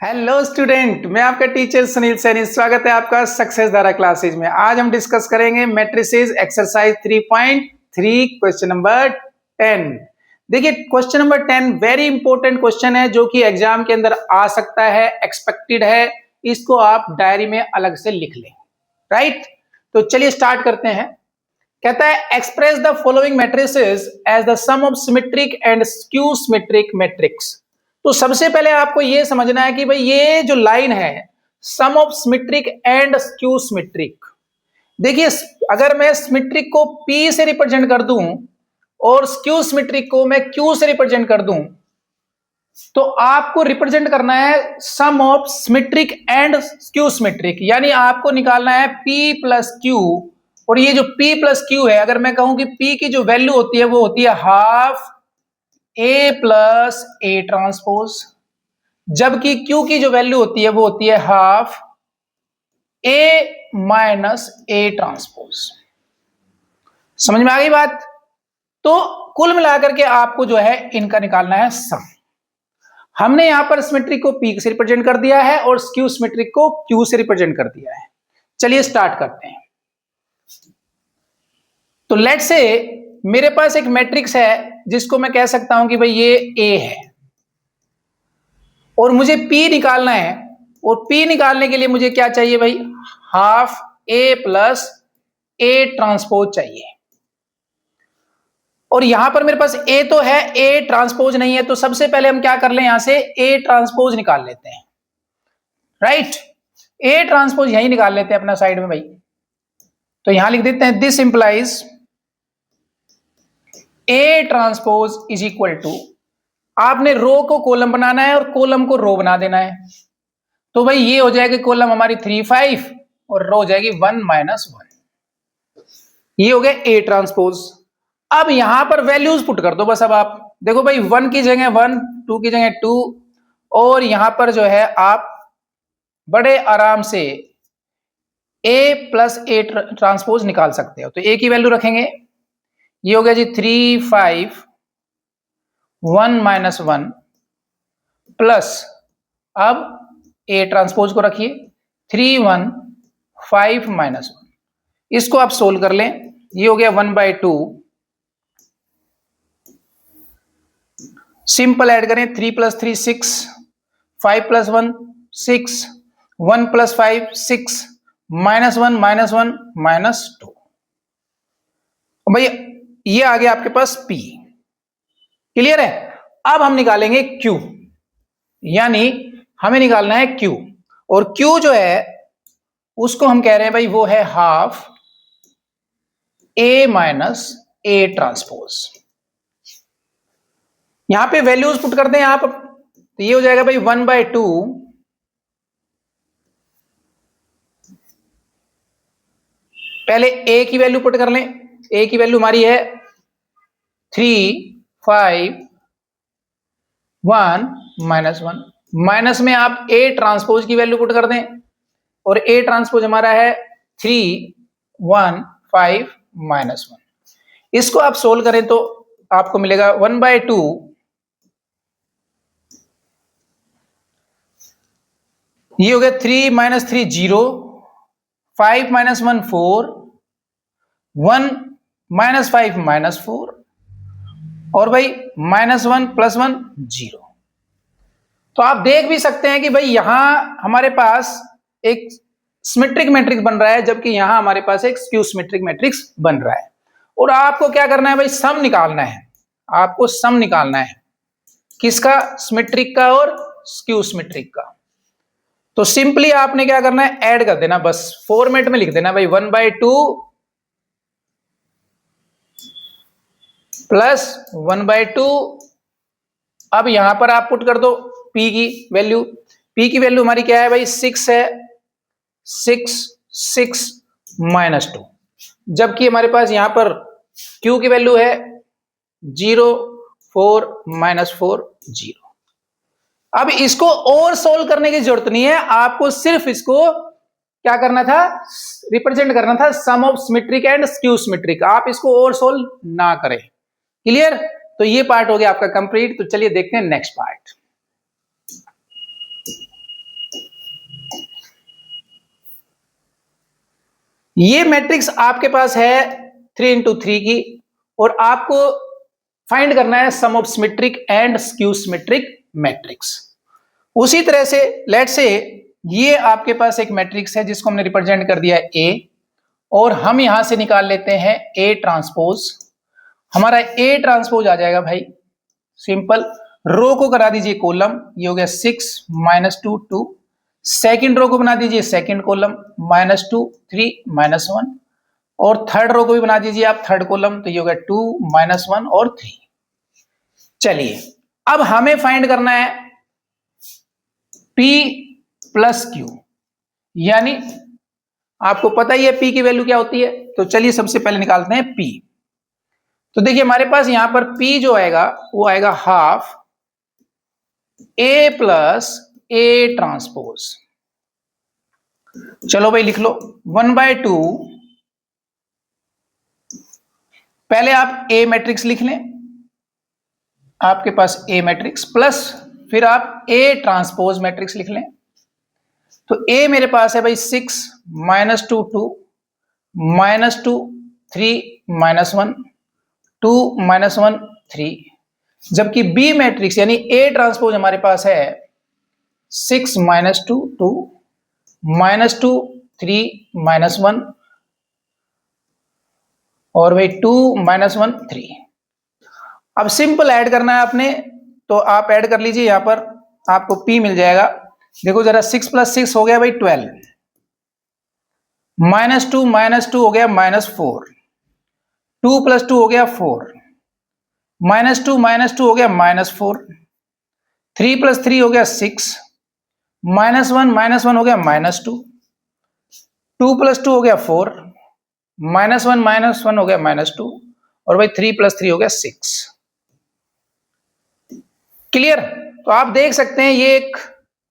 Hello student, मैं आपका teacher Sunil Saini. स्वागत है आपका सक्सेस धारा क्लासेज में। आज हम डिस्कस करेंगे मैट्रिसेस एक्सरसाइज 3.3 क्वेश्चन नंबर 10। देखिए question number 10 very important question है जो कि एग्जाम के अंदर आ सकता है, एक्सपेक्टेड है। इसको आप डायरी में अलग से लिख लें, राइट। तो चलिए स्टार्ट करते हैं। कहता है express the following matrices as the sum of symmetric and skew symmetric matrix. तो सबसे पहले आपको यह समझना है कि भाई ये जो लाइन है sum of symmetric and skew symmetric. देखिए अगर मैं सिमेट्रिक को P से रिप्रेजेंट कर दूं और स्क्यू सिमेट्रिक को मैं Q से रिप्रेजेंट कर दूं, तो आपको रिप्रेजेंट करना है sum of symmetric and skew symmetric, यानी आपको निकालना है P प्लस Q। और ये जो P प्लस Q है, अगर मैं कहूं कि P की जो वैल्यू होती है वो होती है half A plus A transpose, जबकि Q की जो वैल्यू होती है वो होती है half A minus A transpose. समझ में आ गई बात? तो कुल मिलाकर के आपको जो है इनका निकालना है सम। हमने यहां पर सिमेट्रिक को P से रिप्रेजेंट कर दिया है और स्क्यू सिमेट्रिक को Q से रिप्रेजेंट कर दिया है। चलिए स्टार्ट करते हैं। तो लेट्स से मेरे पास एक मैट्रिक्स है जिसको मैं कह सकता हूं कि भाई ये A है और मुझे P निकालना है। और P निकालने के लिए मुझे क्या चाहिए भाई? Half A plus A transpose चाहिए। और यहां पर मेरे पास A तो है, A ट्रांसपोज नहीं है। तो सबसे पहले हम क्या कर लें, यहां से A ट्रांसपोज निकाल लेते हैं, राइट। A ट्रांसपोज यहीं निकाल लेते हैं अपना साइड में भाई। तो यहां लिख देते हैं this implies A transpose is equal to, आपने रो को कॉलम बनाना है और कॉलम को रो बना देना है। तो भाई ये हो जाएगी कॉलम हमारी 3 5 और रो हो जाएगी 1 माइनस 1। ये हो गया A ट्रांसपोज। अब यहां पर वैल्यूज पुट कर दो बस। अब आप देखो भाई 1 की जगह 1, 2 की जगह 2, और यहां पर जो है आप बड़े आराम से A प्लस A ट्रांसपोज निकाल सकते हो। तो A की वैल्यू रखेंगे, ये हो गया जी 3 5 1 माइनस 1 प्लस, अब A ट्रांसपोज को रखिए 3 1 5 माइनस 1। इसको आप सोल्व कर लें, ये हो गया 1/2। सिंपल ऐड करें, 3 plus 3 6, 5 plus 1 6, 1 plus 5 6, minus 1 minus 1 minus 2। भैया ये आ गया आपके पास P। क्लियर है? अब हम निकालेंगे Q, यानी हमें निकालना है Q। और Q जो है उसको हम कह रहे हैं भाई वो है half A minus A transpose. यहां पे वैल्यूज पुट कर दें आप, तो ये हो जाएगा भाई 1/2 पहले A की वैल्यू पुट कर लें। A की वैल्यू हमारी है 3 5 1 माइनस 1, माइनस में आप A ट्रांसपोज की वैल्यू पुट कर दें और A ट्रांसपोज हमारा है 3 1 5 माइनस 1। इसको आप सोल्व करें तो आपको मिलेगा 1/2 ये हो गया 3 माइनस 3 0, 5 माइनस 1 4, 1 माइनस 5 माइनस 4, और भाई माइनस 1 प्लस 1 0। तो आप देख भी सकते हैं कि भाई यहां हमारे पास एक सिमेट्रिक मैट्रिक्स बन रहा है, जबकि यहां हमारे पास एक स्क्यू सिमेट्रिक मैट्रिक्स बन रहा है। और आपको क्या करना है भाई? सम निकालना है। आपको सम निकालना है किसका? सिमेट्रिक का और स्क्यू सिमेट्रिक का। तो सिंपली आपने क्या करना है? ऐड कर देना, बस फॉर्मेट में लिख देना भाई 1/2 प्लस 1/2। अब यहां पर आप पुट कर दो P की वैल्यू। P की वैल्यू हमारी क्या है भाई? 6 है, 6 6 माइनस 2, जबकि हमारे पास यहां पर Q की वैल्यू है 0 4 माइनस 4 0। अब इसको और सोल्व करने की जरूरत नहीं है, आपको सिर्फ इसको क्या करना था? रिप्रेजेंट करना था sum of symmetric and skew symmetric. आप इसको और सोल्व ना करें। क्लियर? तो ये पार्ट हो गया आपका कंप्लीट। तो चलिए देखते हैं नेक्स्ट पार्ट। ये मैट्रिक्स आपके पास है 3x3 की, और आपको फाइंड करना है sum of symmetric and skew symmetric matrix. उसी तरह से लेट्स से ये आपके पास एक मैट्रिक्स है जिसको हमने रिप्रेजेंट कर दिया है ए, और हम यहां से निकाल लेते हैं ए ट्रांसपोज। हमारा ए ट्रांसपोज आ जाएगा भाई सिंपल, रो को करा दीजिए कॉलम, ये हो गया 6 -2 2, सेकंड रो को बना दीजिए सेकंड कॉलम -2 3 -1, और थर्ड रो को भी बना दीजिए आप थर्ड कॉलम, तो ये हो गया 2 -1 और 3। चलिए अब हमें फाइंड करना है P प्लस Q, यानी आपको पता ही है P की वैल्यू क्या होती है, तो चलिए सबसे पहले निकालते हैं P। तो देखिए हमारे पास यहां पर P जो आएगा वो आएगा half A plus A transpose. चलो भाई लिख लो 1/2, पहले आप A मैट्रिक्स लिख लें, आपके पास A मैट्रिक्स प्लस फिर आप A ट्रांसपोज मैट्रिक्स लिख लें। तो A मेरे पास है भाई 6 -2 2 -2 3 -1 2 -1 3, जबकि B मैट्रिक्स यानी A ट्रांसपोज हमारे पास है 6 -2 2 -2 3 -1 और भाई 2 -1 3। अब सिंपल ऐड करना है आपने, तो आप ऐड कर लीजिए, यहां पर आपको P मिल जाएगा। देखो जरा 6 + 6 हो गया भाई 12, -2 हो गया -4, 2 + 2 हो गया 4, -2 हो गया -4, 3 + 3 हो गया 6, -1 हो गया -2, 2 + 2 हो गया 4, -1 हो गया -2, और भाई 3 + 3 हो गया 6। क्लियर? तो आप देख सकते हैं ये एक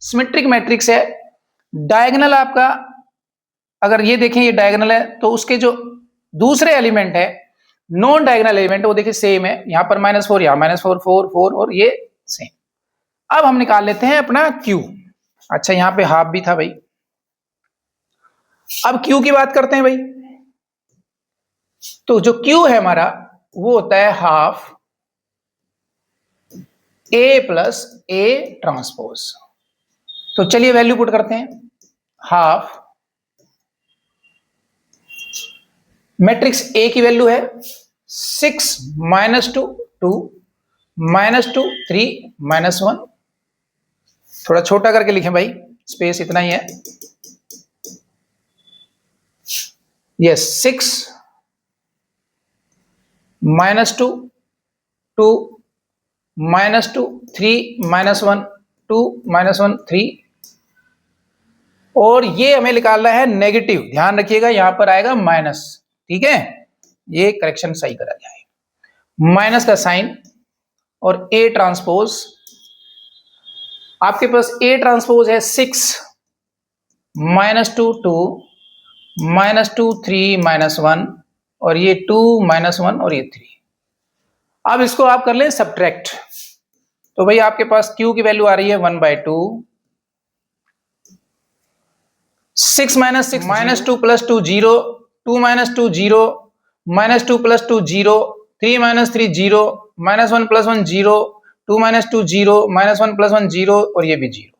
सिमेट्रिक मैट्रिक्स है। डायगोनल आपका अगर ये देखें ये डायगोनल है, तो उसके जो दूसरे एलिमेंट है नॉन डायगोनल एलिमेंट वो देखिए सेम है, यहां पर -4 यहां -4 4 4 और ये सेम। अब हम निकाल लेते हैं अपना Q। अच्छा यहां पे हाफ भी था भाई, अब Q की बात करते हैं भाई। तो जो Q है हमारा वो होता है half A plus A transpose. तो चलिए वैल्यू पुट करते हैं, हाफ मैट्रिक्स A की वैल्यू है 6 -2 2 -2 3 -1, थोड़ा छोटा करके लिखें भाई, स्पेस इतना ही है। यस 6 -2 2 -2 3 -1 2 -1 3, और ये हमें निकालना है नेगेटिव, ध्यान रखिएगा यहां पर आएगा माइनस, ठीक है, ये करेक्शन सही करा जाए, माइनस का साइन, और A ट्रांसपोज आपके पास A ट्रांसपोज है 6 -2 2 -2 3 -1, और ये 2 -1 और ये 3। अब इसको आप कर ले सब्ट्रैक्ट, तो भाई आपके पास Q की वैल्यू आ रही है 1/2, 6 - 6 -2 + 2 0, 2 - 2 0, -2 + 2 0, 3 - 3 0, -1 + 1 0, 2 - 2 0, -1 + 1 0, और ये भी 0।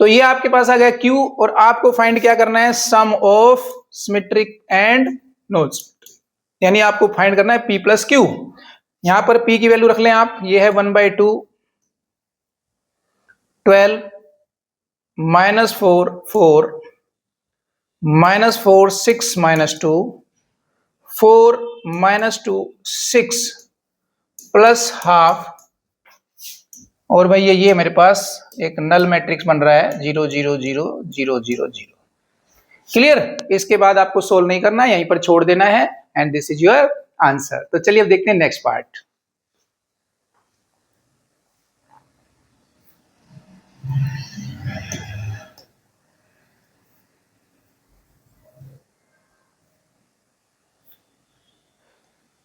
तो ये आपके पास आ गया Q, और आपको फाइंड क्या करना है, sum of symmetric and non symmetric, यानी आपको फाइंड करना है P + Q। यहां पर P की वैल्यू रख लें आप, ये है 1/2 12 -4 4 -4 6 -2 4 -2 6 प्लस हाफ, और भाई ये मेरे पास एक नल मैट्रिक्स बन रहा है 0 0 0 0 0 0। क्लियर? इसके बाद आपको सोल्व नहीं करना, यहीं पर छोड़ देना है, and this is your answer. तो चलिए अब देखते हैं नेक्स्ट पार्ट।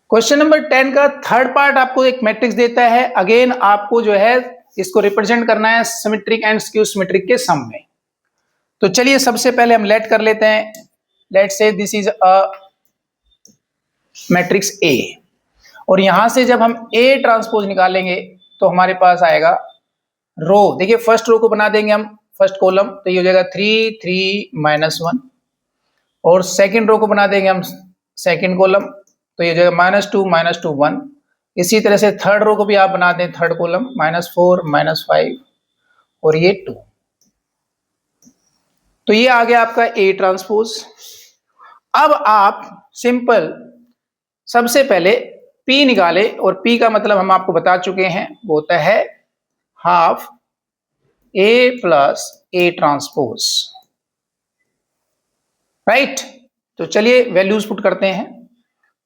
क्वेश्चन नंबर 10 का थर्ड पार्ट आपको एक मैट्रिक्स देता है, अगेन आपको जो है इसको रिप्रेजेंट करना है सिमेट्रिक एंड स्क्यू सिमेट्रिक के सम में। तो चलिए सबसे पहले हम लेट कर लेते हैं let's say this is a matrix A, और यहां से जब हम ए ट्रांसपोज निकालेंगे तो हमारे पास आएगा रो। देखिए फर्स्ट रो को बना देंगे हम, फर्स्ट कॉलम, तो ये हो जाएगा 3 3 -1, और सेकंड रो को बना देंगे हम सेकंड कॉलम, तो ये हो जाएगा -2 -2 1। इसी तरह से थर्ड रो को भी आप बना दें थर्ड कॉलम, -4 -5 और ये 2। तो ये आ गया आपका ए ट्रांसपोज। अब आप सिंपल सबसे पहले P निकाले, और P का मतलब हम आपको बता चुके हैं, वो होता है half A plus A transpose, right. तो चलिए वैल्यूज पुट करते हैं।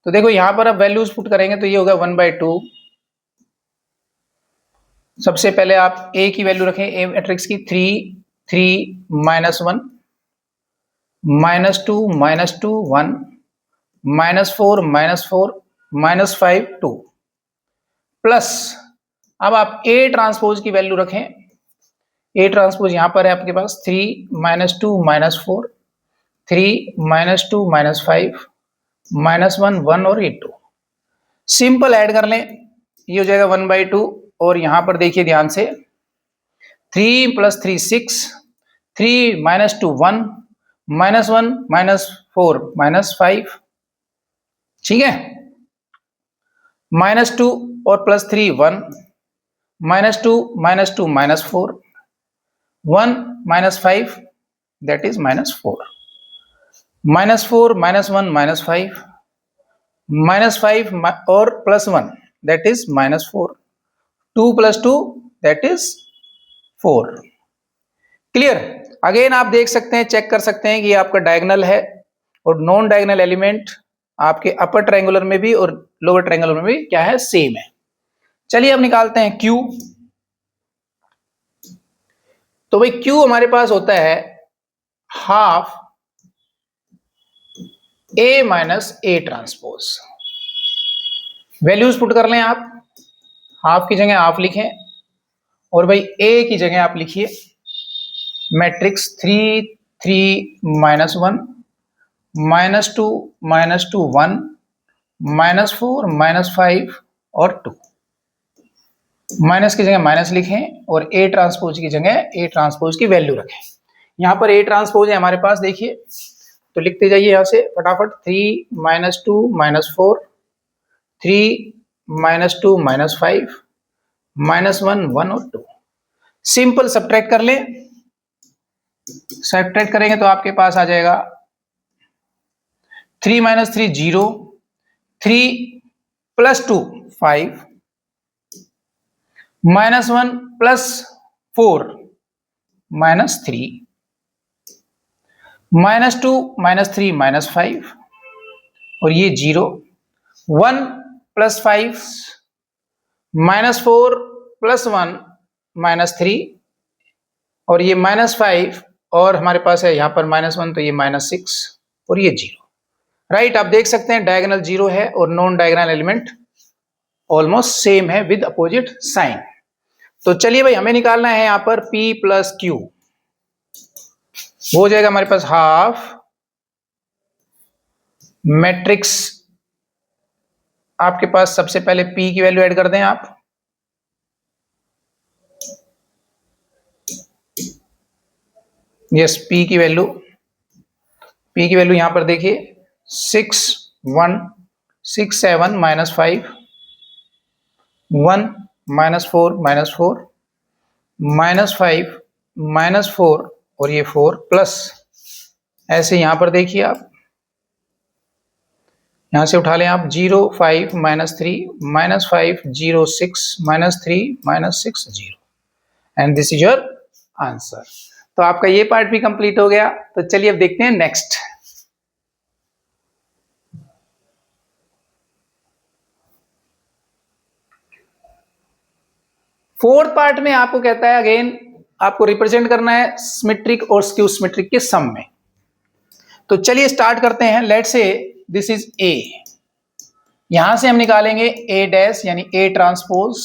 तो देखो यहां पर अब वैल्यूज पुट करेंगे तो ये होगा 1/2। सबसे पहले आप A की वैल्यू रखें, A मैट्रिक्स की 3 3 -1 -2 -2 1 -4 -4 -5 2 प्लस, अब आप A ट्रांसपोज की वैल्यू रखें। A ट्रांसपोज यहां पर है आपके पास 3 -2 -4 3 -2 -5 -1 1 और ये 2। सिंपल ऐड कर लें, ये हो जाएगा 1/2, और यहां पर देखिए ध्यान से 3 + 3 6 3 -2 1 -1 -4 -5, ठीक है, -2 और +3 1 -2 -2 -4 1 -5 that is -4 -4 -1 -5 -5 और +1 that is -4 2 + 2 that is 4। Clear. Again आप देख सकते हैं, चेक कर सकते हैं कि ये आपका डायगोनल है, और नॉन डायगोनल एलिमेंट आपके अपर ट्रायंगुलर में भी और लोअर ट्रायंगुलर में भी क्या है, सेम है। चलिए अब निकालते हैं Q। तो भाई Q हमारे पास होता है half A minus A transpose. Values put कर लें आप, हाफ की जगह हाफ लिखें, और भाई A की जगह आप लिखिए मैट्रिक्स 3 3 -1 -2 -2 1 -4 -5 और 2। माइनस की जगह माइनस लिखें, और A ट्रांसपोज की जगह A ट्रांसपोज की वैल्यू रखें। यहां पर A ट्रांसपोज है हमारे पास, देखिए तो लिखते जाइए यहां से फटाफट, 3 -2 -4 3 -2 -5 -1 1 और 2। सिंपल सब्ट्रैक्ट कर लें, सब्ट्रैक्ट करेंगे तो आपके पास आ जाएगा 3 - 3 0 3 + 2 5 -1 + 4 -3 -2 -3 -5 और ये 0 1 + 5 -4 + 1 -3 और ये -5, और हमारे पास है यहाँ पर -1 तो ये -6 और ये 0। राइट, आप देख सकते हैं डायगोनल 0 है और non diagonal element almost same है विद अपोजिट साइन। तो चलिए भाई हमें निकालना है यहाँ पर P + Q। हो जाएगा हमारे पास हाफ मैट्रिक्स, आपके पास सबसे पहले P की वैल्यू ऐड कर दें आप, यस P की वैल्यू यहां पर देखिए 6 1 6 7 -5 1 -4 -4 -5 -4 और ये 4 प्लस, ऐसे यहां पर देखिए आप यहां से उठा लें आप 0 5 -3 -5 0 6 -3 -6 0 and this is your answer. तो आपका ये पार्ट भी कंप्लीट हो गया। तो चलिए अब देखते हैं नेक्स्ट। फोर्थ पार्ट में आपको कहता है अगेन आपको रिप्रेजेंट करना है सिमेट्रिक और स्क्यू सिमेट्रिक के सम में। तो चलिए स्टार्ट करते हैं। Let's say this is A, यहां से हम निकालेंगे A डैश यानी A ट्रांसपोज।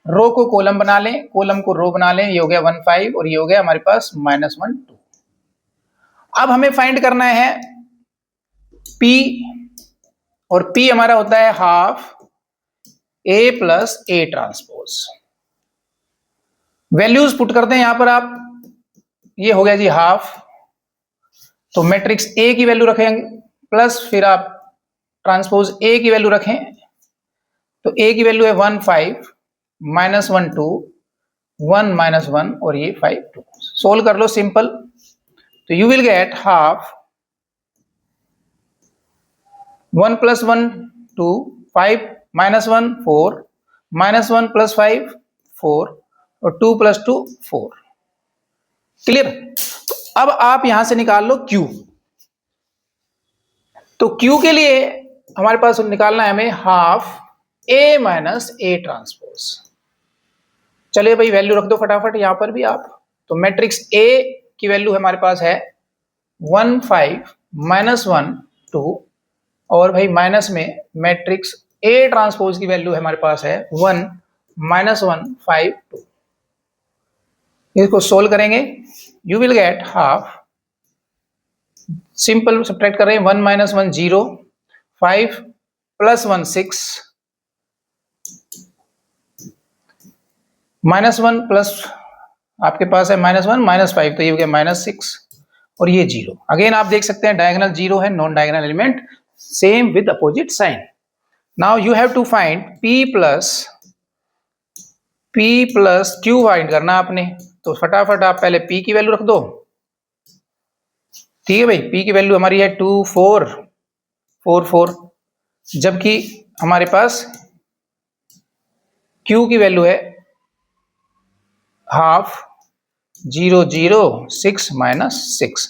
रो को कॉलम बना लें, कॉलम को रो बना लें, ये हो गया 1 5 और ये हो गया हमारे पास -1 2। अब हमें फाइंड करना है P, और P हमारा होता है half A plus A transpose. Values put करते हैं यहां पर आप, ये हो गया जी हाफ, तो मैट्रिक्स A की वैल्यू रखेंगे प्लस फिर आप ट्रांसपोज A की वैल्यू रखें, तो A की वैल्यू है 1 5 माइनस 1 2 1 माइनस 1 और ये 5 2। सोल्व कर लो सिंपल, तो you will get half 1 plus 1 2 5 minus 1 4 minus 1 plus 5 4 और 2 प्लस 2 4। क्लियर? अब आप यहां से निकाल लो Q। तो Q के लिए हमारे पास निकालना है हमें half A minus A transpose. चलिए भाई वैल्यू रख दो फटाफट यहां पर भी आप, तो मैट्रिक्स A की वैल्यू हमारे पास है 1 5 माइनस 1 2 और भाई माइनस में मैट्रिक्स A ट्रांसपोज की वैल्यू हमारे पास है 1 माइनस 1 5 2। इसको सोल्व करेंगे, you will get half, simple subtract कर रहे हैं, 1 माइनस 1 0 5 प्लस 1 6 माइनस 1 प्लस आपके पास है माइनस 1 माइनस 5, तो ये हो गया माइनस 6 और ये 0। अगेन आप देख सकते हैं डायगोनल 0 है, non diagonal element same with opposite sign. Now you have to find P plus Q find करना आपने, तो फटाफट आप पहले P की वैल्यू रख दो। ठीक है भाई, P की वैल्यू हमारी है 2 4 4 4, जबकि हमारे पास Q की वैल्यू है half 0 0 6 minus 6,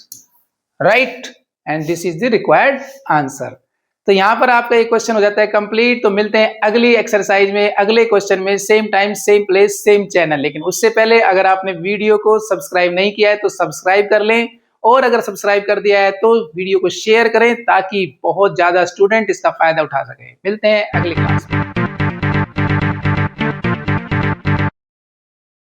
right, and this is the required answer. तो यहां पर आपका एक क्वेश्चन हो जाता है कंप्लीट। तो मिलते हैं अगली एक्सरसाइज में, अगले क्वेश्चन में, same time same place same channel. लेकिन उससे पहले अगर आपने वीडियो को सब्सक्राइब नहीं किया है तो सब्सक्राइब कर लें, और अगर सब्सक्राइब कर दिया है तो वीडियो को शेयर करें ताकि बहुत ज्यादा स्टूडेंट इसका फायदा उठा सके। मिलते हैं अगली क्लास में।